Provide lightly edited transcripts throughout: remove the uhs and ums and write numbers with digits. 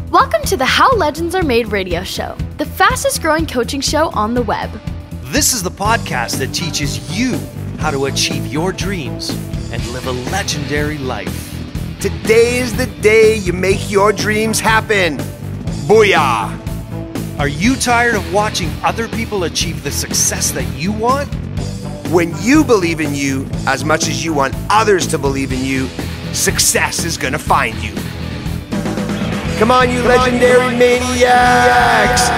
Welcome to the How Legends Are Made radio show, the fastest growing coaching show on the web. This is the podcast that teaches you how to achieve your dreams and live a legendary life. Today is the day you make your dreams happen. Booyah! Are you tired of watching other people achieve the success that you want? When you believe in you as much as you want others to believe in you, success is gonna find you. Come on, you legendary maniacs!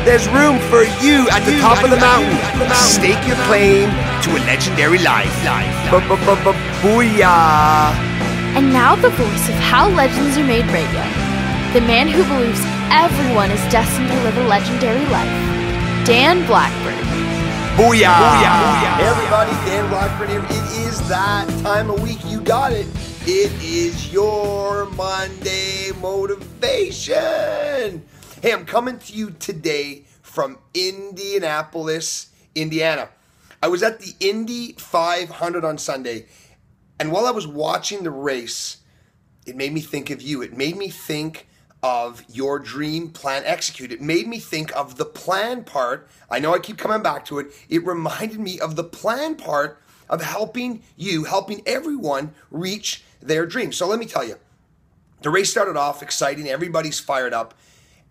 There's room for you at the top of the mountain. Stake your claim to a legendary life. Booyah! And now the voice of How Legends Are Made radio, the man who believes everyone is destined to live a legendary life, Dan Blackburn. Booyah! Booyah! Hey everybody, Dan Blackburn here. It is that time of week. You got it. It is your Monday motivation. Hey, I'm coming to you today from Indianapolis, Indiana. I was at the Indy 500 on Sunday, and while I was watching the race, it made me think of you. It made me think of your dream plan execute. It made me think of the plan part. I know I keep coming back to it. It reminded me of the plan part of helping you, helping everyone reach their dreams. So let me tell you, the race started off exciting. Everybody's fired up.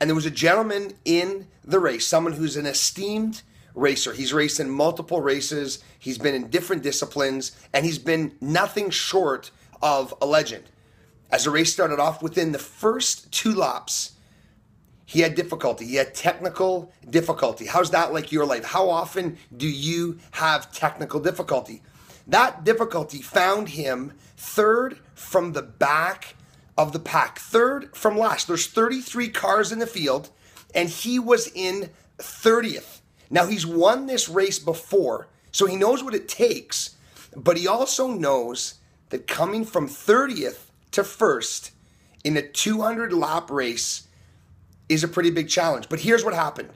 And there was a gentleman in the race, someone who's an esteemed racer. He's raced in multiple races. He's been in different disciplines, and he's been nothing short of a legend. As the race started off, within the first 2 laps, he had difficulty. He had technical difficulty. How's that like your life? How often do you have technical difficulty? That difficulty found him third from the back of the pack, third from last. There's 33 cars in the field, and he was in 30th. Now, he's won this race before, so he knows what it takes, but he also knows that coming from 30th to first in a 200-lap race is a pretty big challenge. But here's what happened.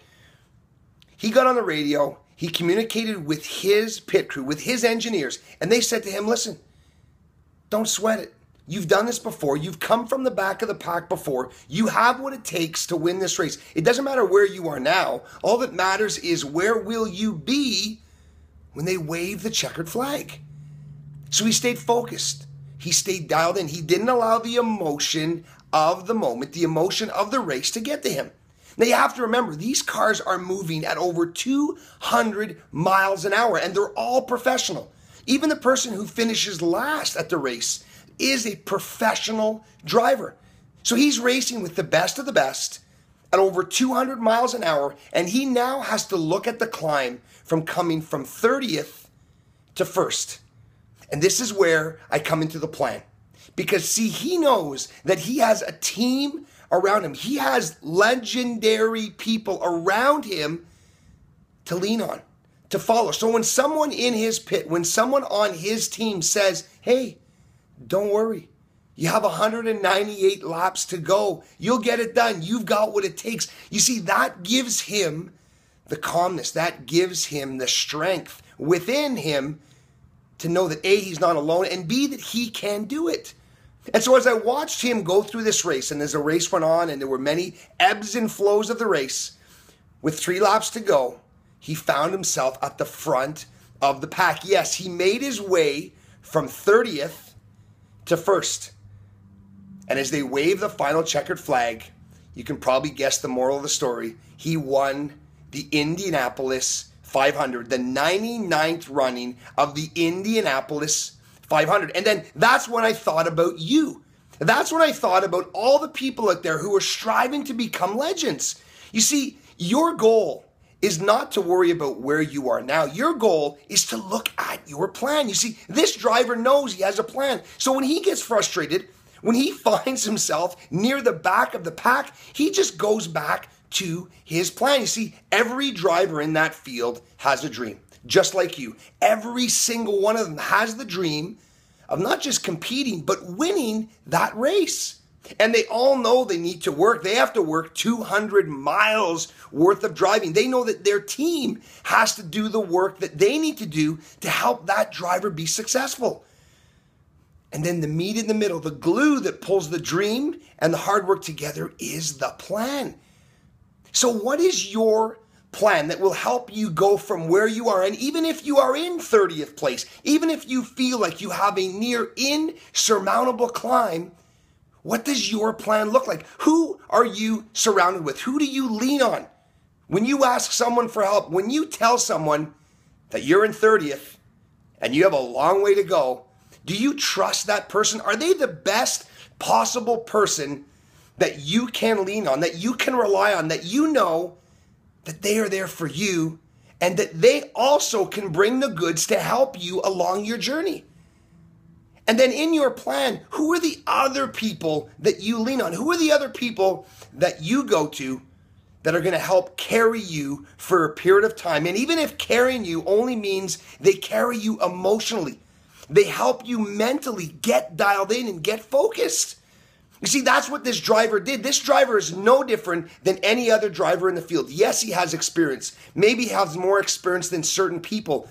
He got on the radio, he communicated with his pit crew, with his engineers, and they said to him, listen, don't sweat it. You've done this before. You've come from the back of the pack before. You have what it takes to win this race. It doesn't matter where you are now. All that matters is where will you be when they wave the checkered flag. So he stayed focused. He stayed dialed in. He didn't allow the emotion of the moment, the emotion of the race to get to him. Now you have to remember, these cars are moving at over 200 miles an hour, and they're all professional. Even the person who finishes last at the race is a professional driver. So he's racing with the best of the best at over 200 miles an hour, and he now has to look at the climb from coming from 30th to first. And this is where I come into the plan. Because see, he knows that he has a team around him. He has legendary people around him to lean on, to follow. So when someone in his pit, when someone on his team says, hey, don't worry, you have 198 laps to go. You'll get it done. You've got what it takes. You see, that gives him the calmness. That gives him the strength within him to know that A, he's not alone, and B, that he can do it. And so as I watched him go through this race, and as the race went on, and there were many ebbs and flows of the race, with 3 laps to go, he found himself at the front of the pack. Yes, he made his way from 30th to first. And as they wave the final checkered flag, you can probably guess the moral of the story. He won the Indianapolis 500, the 99th running of the Indianapolis 500. And then that's when I thought about you. That's when I thought about all the people out there who are striving to become legends. You see, your goal is not to worry about where you are now. Your goal is to look at your plan. You see, this driver knows he has a plan. So when he gets frustrated, when he finds himself near the back of the pack, he just goes back to his plan. You see, every driver in that field has a dream, just like you. Every single one of them has the dream of not just competing, but winning that race. And they all know they need to work. They have to work 200 miles worth of driving. They know that their team has to do the work that they need to do to help that driver be successful. And then the meat in the middle, the glue that pulls the dream and the hard work together is the plan. So what is your plan that will help you go from where you are? And even if you are in 30th place, even if you feel like you have a near insurmountable climb, what does your plan look like? Who are you surrounded with? Who do you lean on? When you ask someone for help, when you tell someone that you're in 30th and you have a long way to go, do you trust that person? Are they the best possible person that you can lean on, that you can rely on, that you know that they are there for you and that they also can bring the goods to help you along your journey? And then in your plan, who are the other people that you lean on? Who are the other people that you go to that are going to help carry you for a period of time? And even if carrying you only means they carry you emotionally, they help you mentally get dialed in and get focused. You see, that's what this driver did. This driver is no different than any other driver in the field. Yes, he has experience. Maybe he has more experience than certain people,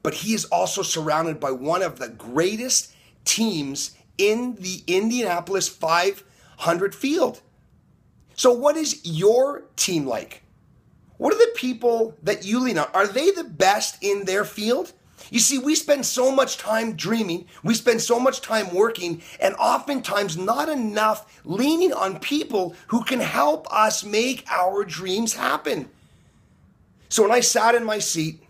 but he is also surrounded by one of the greatest teams in the Indianapolis 500 field. So what is your team like? What are the people that you lean on? Are they the best in their field? You see, we spend so much time dreaming, we spend so much time working, and oftentimes not enough leaning on people who can help us make our dreams happen. So when I sat in my seat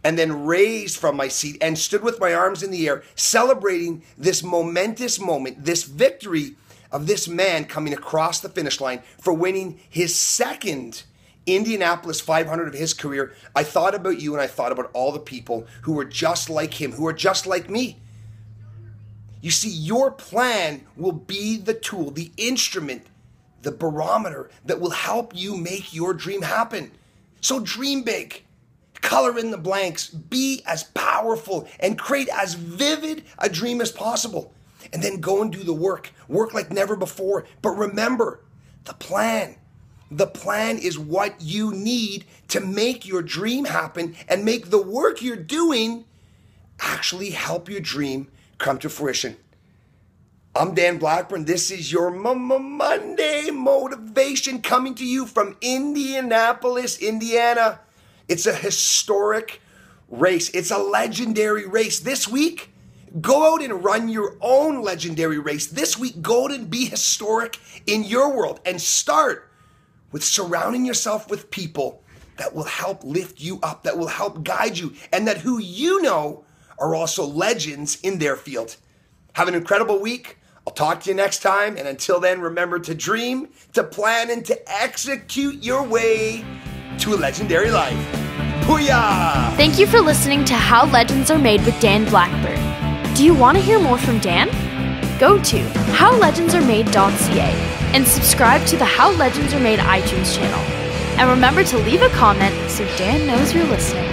and then raised from my seat and stood with my arms in the air, celebrating this momentous moment, this victory of this man coming across the finish line for winning his second Indianapolis 500 of his career, I thought about you and I thought about all the people who were just like him, who are just like me. You see, your plan will be the tool, the instrument, the barometer that will help you make your dream happen. So dream big. Color in the blanks, be as powerful and create as vivid a dream as possible. And then go and do the work like never before. But remember, the plan is what you need to make your dream happen and make the work you're doing actually help your dream come to fruition. I'm Dan Blackburn. This is your Monday Motivation coming to you from Indianapolis, Indiana. It's a historic race. It's a legendary race. This week, go out and run your own legendary race. This week, go out and be historic in your world and start with surrounding yourself with people that will help lift you up, that will help guide you, and that who you know are also legends in their field. Have an incredible week. I'll talk to you next time. And until then, remember to dream, to plan, and to execute your way to a legendary life. Booyah! Thank you for listening to How Legends Are Made with Dan Blackburn. Do you want to hear more from Dan? Go to howlegendsaremade.ca and subscribe to the How Legends Are Made iTunes channel. And remember to leave a comment so Dan knows you're listening.